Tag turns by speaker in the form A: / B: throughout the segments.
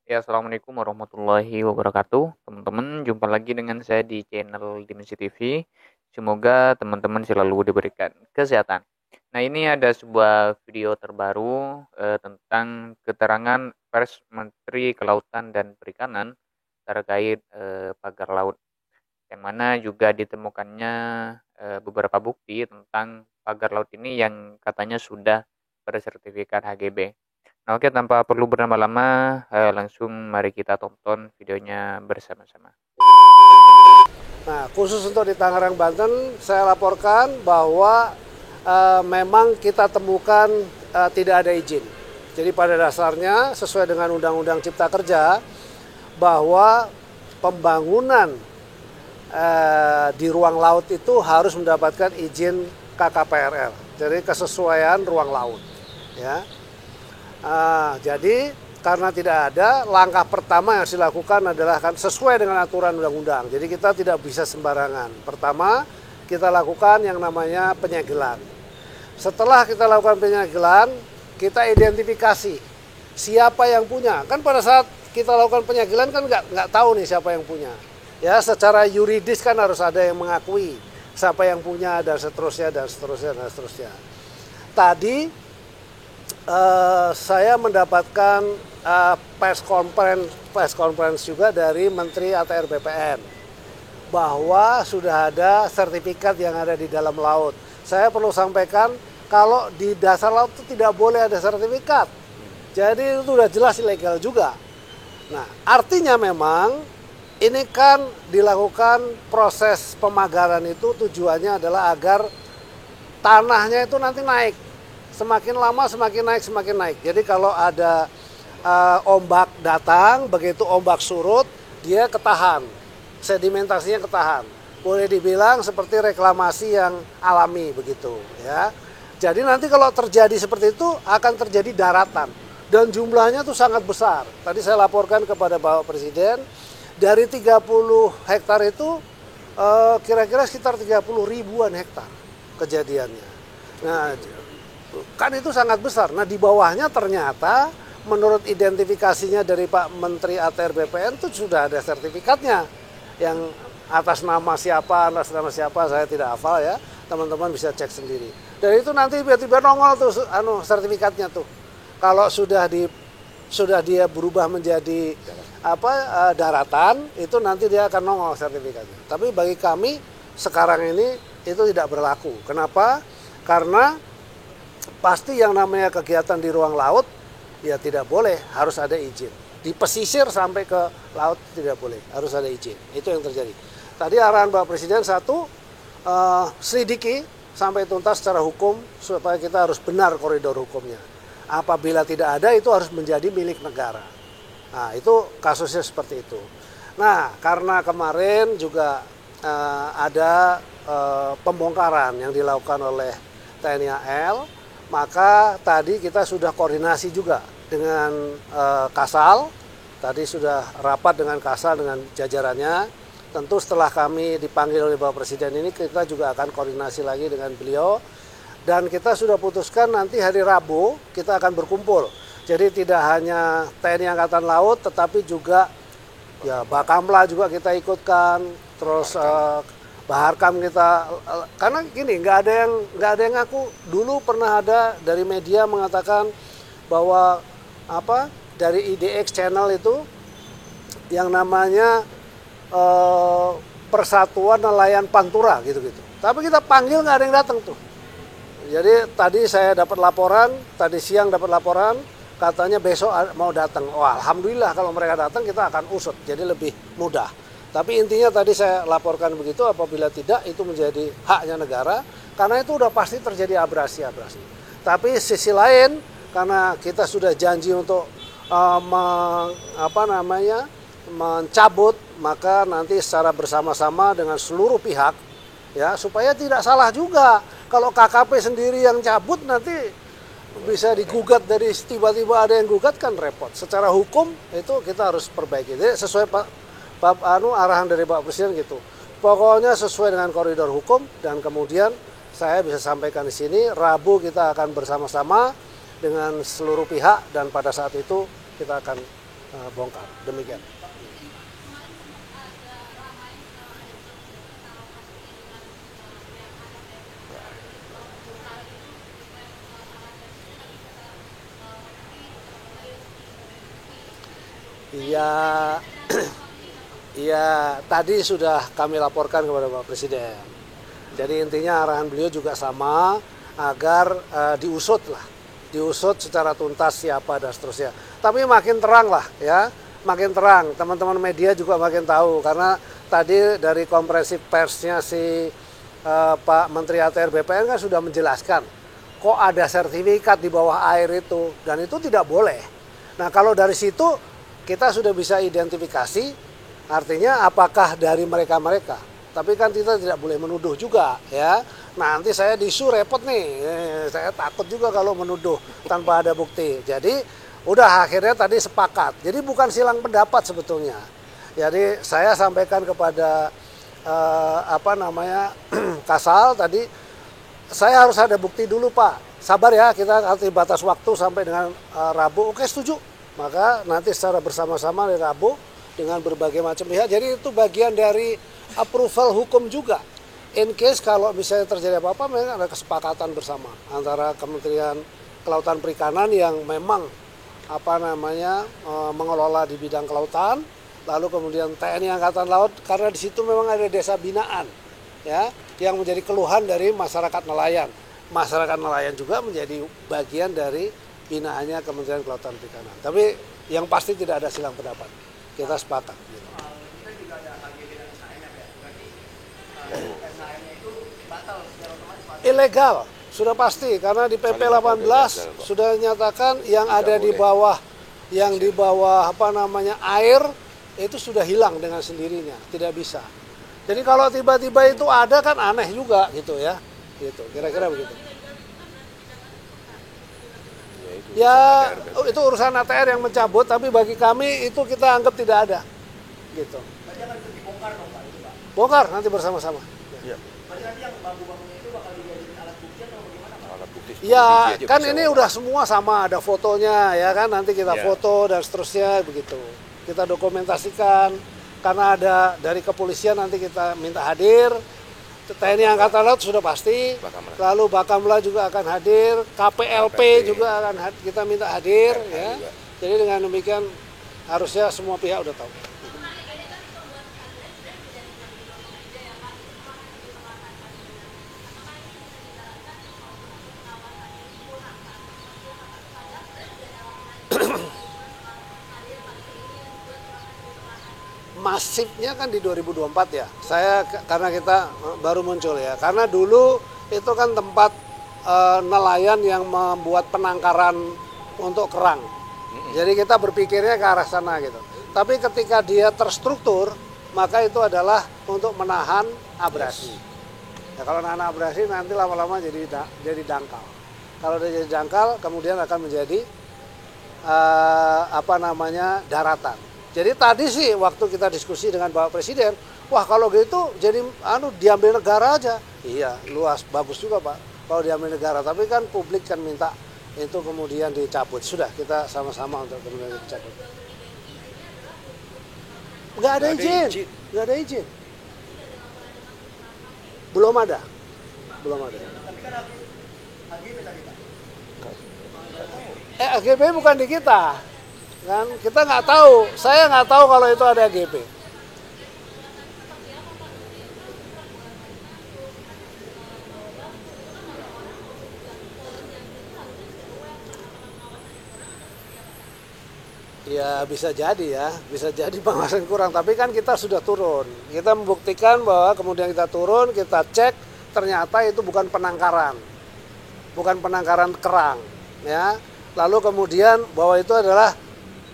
A: Ya, assalamualaikum warahmatullahi wabarakatuh. Teman-teman, jumpa lagi dengan saya di channel Dimensi TV. Semoga teman-teman selalu diberikan kesehatan. Nah, ini ada sebuah video terbaru tentang keterangan pers Menteri Kelautan dan Perikanan terkait pagar laut, yang mana juga ditemukannya beberapa bukti tentang pagar laut ini yang katanya sudah bersertifikat HGB. Nah, oke, tanpa perlu berlama-lama, langsung mari kita tonton videonya bersama-sama.
B: Nah, khusus untuk di Tangerang, Banten, saya laporkan bahwa memang kita temukan tidak ada izin. Jadi pada dasarnya sesuai dengan Undang-Undang Cipta Kerja bahwa pembangunan di ruang laut itu harus mendapatkan izin KKPRL. Jadi kesesuaian ruang laut. Ya, jadi karena tidak ada, langkah pertama yang harus dilakukan adalah kan sesuai dengan aturan undang-undang. Jadi kita tidak bisa sembarangan. Pertama, kita lakukan yang namanya penyegelan. Setelah kita lakukan penyegelan, kita identifikasi siapa yang punya. Kan pada saat kita lakukan penyegelan kan nggak tahu nih siapa yang punya. Ya, secara yuridis kan harus ada yang mengakui siapa yang punya dan seterusnya dan seterusnya dan seterusnya. Tadi saya mendapatkan press conference juga dari Menteri ATR BPN bahwa sudah ada sertifikat yang ada di dalam laut. Saya perlu sampaikan kalau di dasar laut itu tidak boleh ada sertifikat. Jadi itu sudah jelas ilegal juga. Nah, artinya memang ini kan dilakukan proses pemagaran itu tujuannya adalah agar tanahnya itu nanti naik. Semakin lama semakin naik, semakin naik. Jadi kalau ada ombak datang, begitu ombak surut, dia ketahan. Sedimentasinya ketahan. Boleh dibilang seperti reklamasi yang alami begitu, ya. Jadi nanti kalau terjadi seperti itu akan terjadi daratan dan jumlahnya tuh sangat besar. Tadi saya laporkan kepada Bapak Presiden, dari 30 hektar itu kira-kira sekitar 30 ribuan hektar kejadiannya. Nah, kan itu sangat besar. Nah, di bawahnya ternyata menurut identifikasinya dari Pak Menteri ATR BPN itu sudah ada sertifikatnya. Yang atas nama siapa saya tidak hafal ya. Teman-teman bisa cek sendiri. Dan itu nanti tiba-tiba nongol tuh sertifikatnya tuh. Kalau sudah dia berubah menjadi daratan, itu nanti dia akan nongol sertifikatnya. Tapi bagi kami sekarang ini itu tidak berlaku. Kenapa? Karena pasti yang namanya kegiatan di ruang laut ya tidak boleh, harus ada izin. Di pesisir sampai ke laut tidak boleh, harus ada izin. Itu yang terjadi. Tadi arahan Bapak Presiden satu, selidiki sampai tuntas secara hukum supaya kita harus benar koridor hukumnya. Apabila tidak ada itu harus menjadi milik negara. Nah, itu kasusnya seperti itu. Nah, karena kemarin juga ada pembongkaran yang dilakukan oleh TNI AL, maka tadi kita sudah koordinasi juga dengan Kasal. Tadi sudah rapat dengan Kasal dengan jajarannya. Tentu setelah kami dipanggil oleh Bapak Presiden ini kita juga akan koordinasi lagi dengan beliau. Dan kita sudah putuskan nanti hari Rabu kita akan berkumpul. Jadi tidak hanya TNI Angkatan Laut tetapi juga ya Bakamla juga kita ikutkan. Terus Baharkam kita, karena gini nggak ada yang ngaku. Dulu pernah ada dari media mengatakan bahwa dari IDX channel itu yang namanya Persatuan Nelayan Pantura gitu-gitu. Tapi kita panggil nggak ada yang datang tuh. Jadi tadi saya dapat laporan, tadi siang dapat laporan katanya besok mau datang. Oh, alhamdulillah kalau mereka datang kita akan usut, jadi lebih mudah. Tapi intinya tadi saya laporkan begitu, apabila tidak itu menjadi haknya negara, karena itu udah pasti terjadi abrasi-abrasi. Tapi sisi lain, karena kita sudah janji untuk mencabut, maka nanti secara bersama-sama dengan seluruh pihak, ya supaya tidak salah juga. Kalau KKP sendiri yang cabut nanti bisa digugat, dari tiba-tiba ada yang gugat kan repot. Secara hukum itu kita harus perbaiki. Jadi sesuai arahan dari Pak Presiden gitu. Pokoknya sesuai dengan koridor hukum, dan kemudian saya bisa sampaikan di sini Rabu kita akan bersama-sama dengan seluruh pihak dan pada saat itu kita akan bongkar. Demikian. Iya, iya tadi sudah kami laporkan kepada Pak Presiden. Jadi intinya arahan beliau juga sama agar diusut lah, diusut secara tuntas siapa dan seterusnya. Tapi makin terang lah ya, makin terang. Teman-teman media juga makin tahu karena tadi dari konferensi persnya si Pak Menteri ATR BPN kan sudah menjelaskan kok ada sertifikat di bawah air itu dan itu tidak boleh. Nah kalau dari situ kita sudah bisa identifikasi artinya apakah dari mereka-mereka. Tapi kan kita tidak boleh menuduh juga ya. Nanti saya disu repot nih. Saya takut juga kalau menuduh tanpa ada bukti. Jadi udah akhirnya tadi sepakat. Jadi bukan silang pendapat sebetulnya. Jadi saya sampaikan kepada Kasal tadi, saya harus ada bukti dulu Pak. Sabar ya, kita nanti batas waktu sampai dengan Rabu. Oke setuju. Maka nanti secara bersama-sama di Rabu dengan berbagai macam pihak. Jadi itu bagian dari approval hukum juga. In case kalau misalnya terjadi apa-apa, memang ada kesepakatan bersama antara Kementerian Kelautan Perikanan yang memang mengelola di bidang kelautan, lalu kemudian TNI Angkatan Laut karena di situ memang ada desa binaan, ya, yang menjadi keluhan dari masyarakat nelayan. Masyarakat nelayan juga menjadi bagian dari binaannya Kementerian Kelautan Perikanan. Tapi yang pasti tidak ada silang pendapat. Kita sepakat. Gitu. Ilegal, sudah pasti karena di PP 18 sudah nyatakan yang ada di bawah air itu sudah hilang dengan sendirinya, tidak bisa. Jadi kalau tiba-tiba itu ada kan aneh juga gitu ya. Gitu, kira-kira begitu. Ya itu urusan ATR yang mencabut, tapi bagi kami itu kita anggap tidak ada, gitu. Bongkar nanti bersama-sama. Ya. Ya kan ini udah semua sama, ada fotonya ya kan, nanti kita foto dan seterusnya begitu. Kita dokumentasikan karena ada dari kepolisian nanti kita minta hadir. TNI Angkatan Laut sudah pasti, lalu Bakamla juga akan hadir, KPLP juga akan kita minta hadir, ya. Jadi dengan demikian harusnya semua pihak udah tahu. Masifnya kan di 2024 ya. Saya karena kita baru muncul ya. Karena dulu itu kan tempat nelayan yang membuat penangkaran untuk kerang. Jadi kita berpikirnya ke arah sana gitu. Tapi ketika dia terstruktur, maka itu adalah untuk menahan abrasi. Ya, kalau nahan abrasi nanti lama-lama jadi dangkal. Kalau dia jadi dangkal, kemudian akan menjadi daratan. Jadi tadi sih waktu kita diskusi dengan Bapak Presiden, wah kalau gitu jadi diambil negara aja. Iya, luas, bagus juga Pak kalau diambil negara. Tapi kan publik kan minta itu kemudian dicabut. Sudah kita sama-sama untuk kemudian dicabut. Nggak ada izin, nggak ada izin. Belum ada. AGB bukan di kita. Kan kita nggak tahu, saya nggak tahu kalau itu ada AGP. Ya bisa jadi pengawasan kurang, tapi kan kita sudah turun. Kita membuktikan bahwa kemudian kita turun, kita cek, ternyata itu bukan penangkaran kerang, ya. Lalu kemudian bahwa itu adalah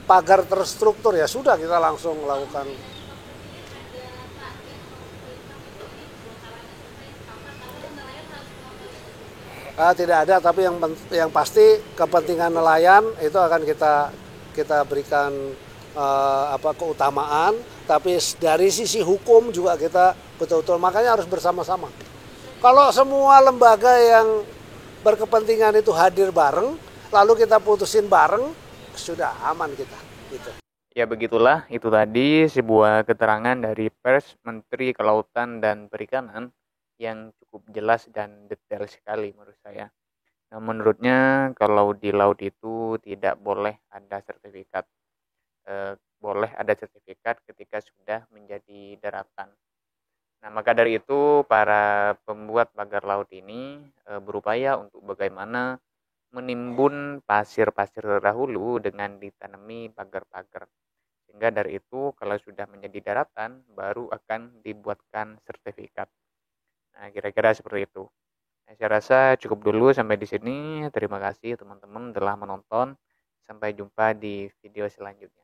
B: pagar terstruktur, ya sudah kita langsung melakukan. Tidak ada, tapi yang pasti kepentingan nelayan itu akan kita berikan keutamaan, tapi dari sisi hukum juga kita betul-betul, makanya harus bersama-sama. Kalau semua lembaga yang berkepentingan itu hadir bareng, lalu kita putusin bareng, sudah aman kita gitu.
A: Ya begitulah, itu tadi sebuah keterangan dari pers Menteri Kelautan dan Perikanan yang cukup jelas dan detail sekali menurut saya. Nah, menurutnya kalau di laut itu tidak boleh ada sertifikat. Boleh ada sertifikat ketika sudah menjadi daratan. Nah, maka dari itu para pembuat pagar laut ini berupaya untuk bagaimana menimbun pasir-pasir terdahulu dengan ditanami pagar-pagar. Sehingga dari itu kalau sudah menjadi daratan baru akan dibuatkan sertifikat. Nah, kira-kira seperti itu. Nah, saya rasa cukup dulu sampai di sini. Terima kasih teman-teman telah menonton. Sampai jumpa di video selanjutnya.